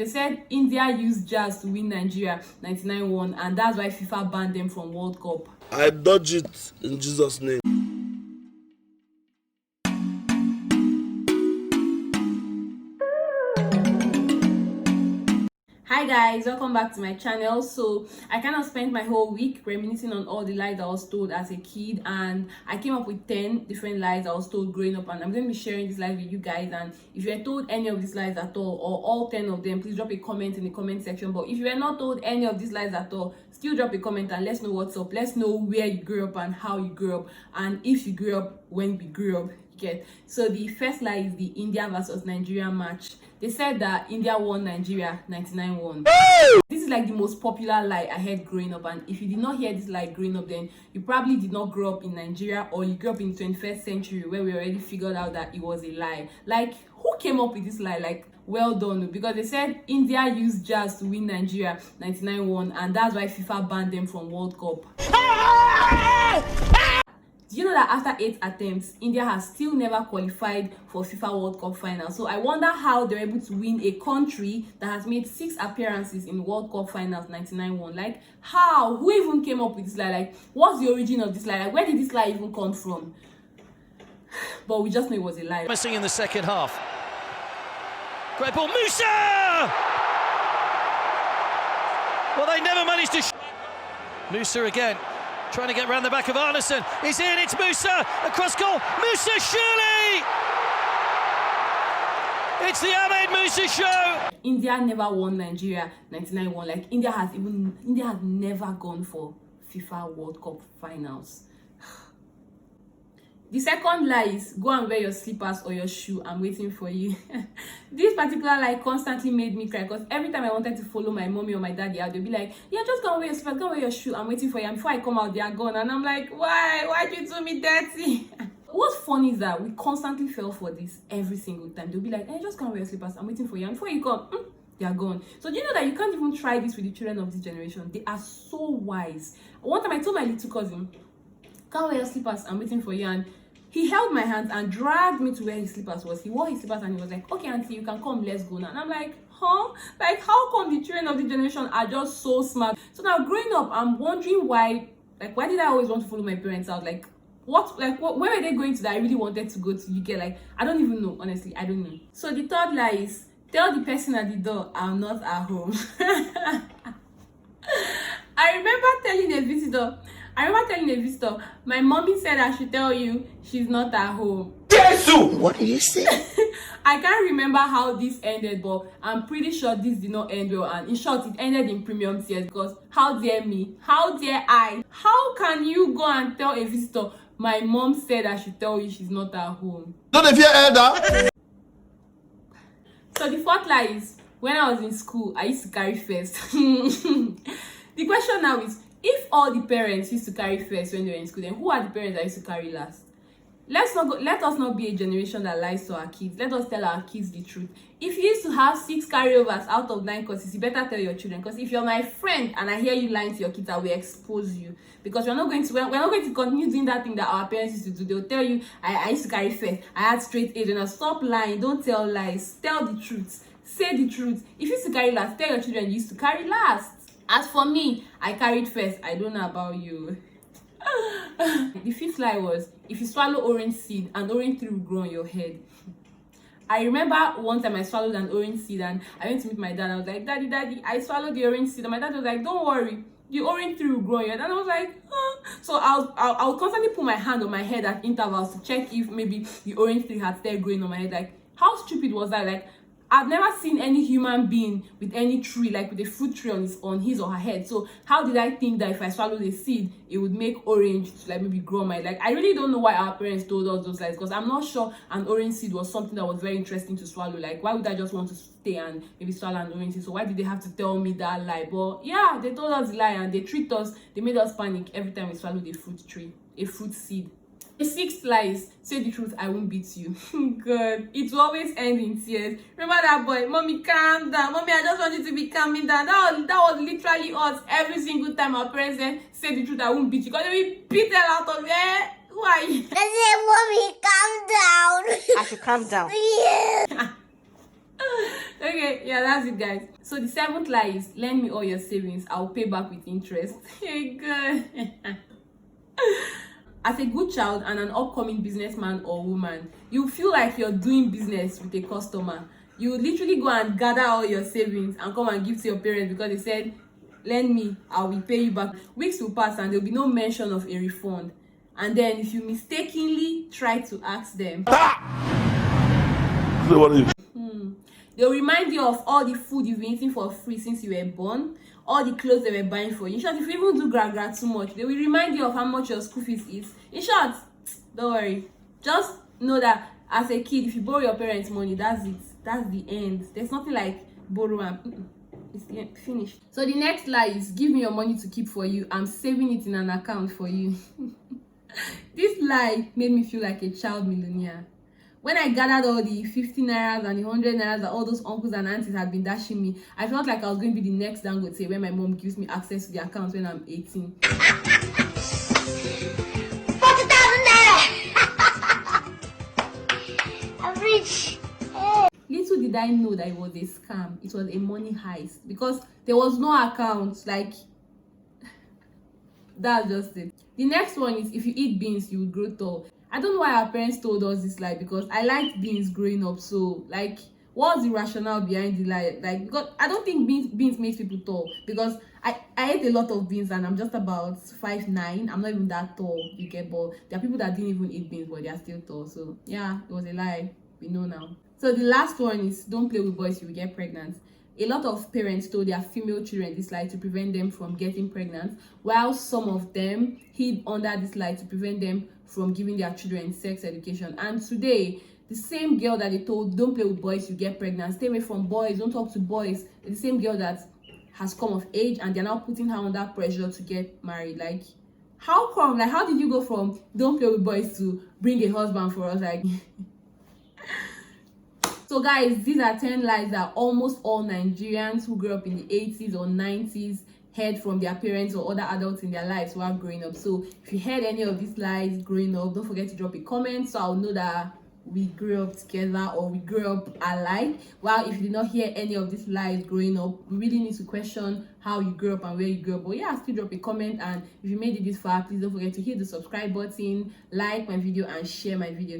They said India used jazz to win Nigeria 99-1, and that's why FIFA banned them from World Cup. I dodge it in Jesus' name. Hi guys, welcome back to my channel. So I kind of spent my whole week reminiscing on all the lies I was told as a kid, and I came up with 10 different lies I was told growing up, and I'm going to be sharing these lies with you guys. And if you were told any of these lies at all, or all 10 of them, please drop a comment in the comment section. But if you were not told any of these lies at all, still drop a comment and let's know what's up. Let's know where you grew up and how you grew up, and if you grew up when we grew up. So the first lie is the India versus Nigeria match. They said that India won Nigeria 99-1. This is like the most popular lie I heard growing up, and if you did not hear this lie growing up, then you probably did not grow up in Nigeria, or you grew up in the 21st century where we already figured out that it was a lie. Like, who came up with this lie? Like, well done, because they said India used jazz to win Nigeria 99-1, and that's why FIFA banned them from World Cup. Do you know that after 8 attempts, India has still never qualified for FIFA World Cup final? So I wonder how they're able to win a country that has made 6 appearances in World Cup finals 99-1. Like, how? Who even came up with this lie? Like, what's the origin of this lie? Like, where did this lie even come from? But we just know it was a lie. Missing in the second half. Great ball, Musa! Well, they never managed to... Musa again. Trying to get round the back of Arneson. He's in, it's Musa, across goal. Musa, surely! It's the Ahmed Musa show! India never won Nigeria 99-1. Like, India has never gone for FIFA World Cup finals. The second lie is, go and wear your slippers or your shoe, I'm waiting for you. This particular lie constantly made me cry, because every time I wanted to follow my mommy or my daddy out, they'd be like, yeah, just go and wear your slippers, go and wear your shoe, I'm waiting for you. And before I come out, they are gone. And I'm like, why'd you do me dirty? What's funny is that we constantly fell for this every single time. They'll be like, hey, just go and wear your slippers, I'm waiting for you. And before you come, they are gone. So do you know that you can't even try this with the children of this generation? They are so wise. One time I told my little cousin, go and wear your slippers, I'm waiting for you. And he held my hands and dragged me to where his slippers was. He wore his slippers and he was like, okay, auntie, you can come, let's go now. And I'm like, huh? Like, how come the children of the generation are just so smart? So now growing up, I'm wondering why did I always want to follow my parents out? Like, where were they going to that I really wanted to go to? You get, like, I don't even know, honestly, I don't know. So the third lie is, tell the person at the door, I'm not at home. I remember telling a visitor, my mommy said I should tell you she's not at home. Jesus! What did you say? I can't remember how this ended, but I'm pretty sure this did not end well. And in short, it ended in premium tears, because how dare me? How dare I? How can you go and tell a visitor, my mom said I should tell you she's not at home? Don't fear elder. So the fourth lie is, when I was in school, I used to carry first. The question now is, if all the parents used to carry first when they were in school, then who are the parents that used to carry last? Let us not be a generation that lies to our kids. Let us tell our kids the truth. If you used to have 6 carryovers out of 9 courses, you better tell your children. Because if you're my friend and I hear you lying to your kids, I will expose you. Because we're not going to continue doing that thing that our parents used to do. They'll tell you, I used to carry first, I had straight A's. And stop lying. Don't tell lies. Tell the truth. Say the truth. If you used to carry last, tell your children you used to carry last. As for me, I carried first. I don't know about you. The fifth lie was, if you swallow orange seed, an orange tree will grow on your head. I remember one time I swallowed an orange seed and I went to meet my dad. I was like, Daddy, I swallowed the orange seed. And my dad was like, don't worry, the orange tree will grow on your head. And I was like, huh? So I'll constantly put my hand on my head at intervals to check if maybe the orange tree had started growing on my head. Like, how stupid was that? Like, I've never seen any human being with any tree, like with a fruit tree on his or her head. So how did I think that if I swallowed a seed, it would make orange to like maybe grow my, like, I really don't know why our parents told us those lies, because I'm not sure an orange seed was something that was very interesting to swallow. Like, why would I just want to stay and maybe swallow an orange seed? So why did they have to tell me that lie? But yeah, they told us the lie and they tricked us. They made us panic every time we swallowed a fruit seed. The sixth lie is, say the truth, I won't beat you. God, it will always end in tears. Remember that boy? Mommy, calm down. Mommy, I just want you to be calming down. That was literally us every single time our parents said, say the truth, I won't beat you. Because they will beat the hell out of you. Who are you? I said, Mommy, calm down. I should calm down. Yeah. Okay, yeah, that's it, guys. So the 7th lie is lend me all your savings, I'll pay back with interest. Hey, good. As a good child and an upcoming businessman or woman, you feel like you're doing business with a customer. You literally go and gather all your savings and come and give to your parents because they said, lend me, I will pay you back. Weeks will pass and there'll be no mention of a refund. And then if you mistakenly try to ask them, they'll remind you of all the food you've been eating for free since you were born, all the clothes they were buying for you. In short, if you even do gra too much, they will remind you of how much your school fees is. In short, don't worry. Just know that as a kid, if you borrow your parents' money, that's it. That's the end. There's nothing like borrow and it's the end. Finished. So the next lie is give me your money to keep for you. I'm saving it in an account for you. This lie made me feel like a child millionaire. When I gathered all the 50 nairas and the 100 nairas that all those uncles and aunties had been dashing me, I felt like I was going to be the next Dangote when my mom gives me access to the account when I'm 18. 40,000 naira! I'm rich! Little did I know that it was a scam. It was a money heist because there was no account. Like, that's just it. The next one is if you eat beans, you will grow tall. I don't know why our parents told us this lie because I liked beans growing up. So, like, what's the rationale behind the lie? Like, because I don't think beans makes people tall because I ate a lot of beans and I'm just about 5'9". I'm not even that tall, you get, but there are people that didn't even eat beans but they are still tall. So, yeah, it was a lie. We know now. So the last one is don't play with boys, you will get pregnant. A lot of parents told their female children this lie to prevent them from getting pregnant, while some of them hid under this lie to prevent them from giving their children sex education. And today, the same girl that they told don't play with boys, you get pregnant, stay away from boys, don't talk to boys, the same girl that has come of age and they're now putting her under pressure to get married. Like, how come? Like, how did you go from don't play with boys to bring a husband for us? Like, so guys, these are 10 lies that almost all Nigerians who grew up in the 80s or 90s heard from their parents or other adults in their lives while growing up. So if you heard any of these lies growing up, don't forget to drop a comment so I'll know that we grew up together or we grew up alike. While if you did not hear any of these lies growing up, we really need to question how you grew up and where you grew up. But yeah, still drop a comment, and if you made it this far, please don't forget to hit the subscribe button, like my video and share my video.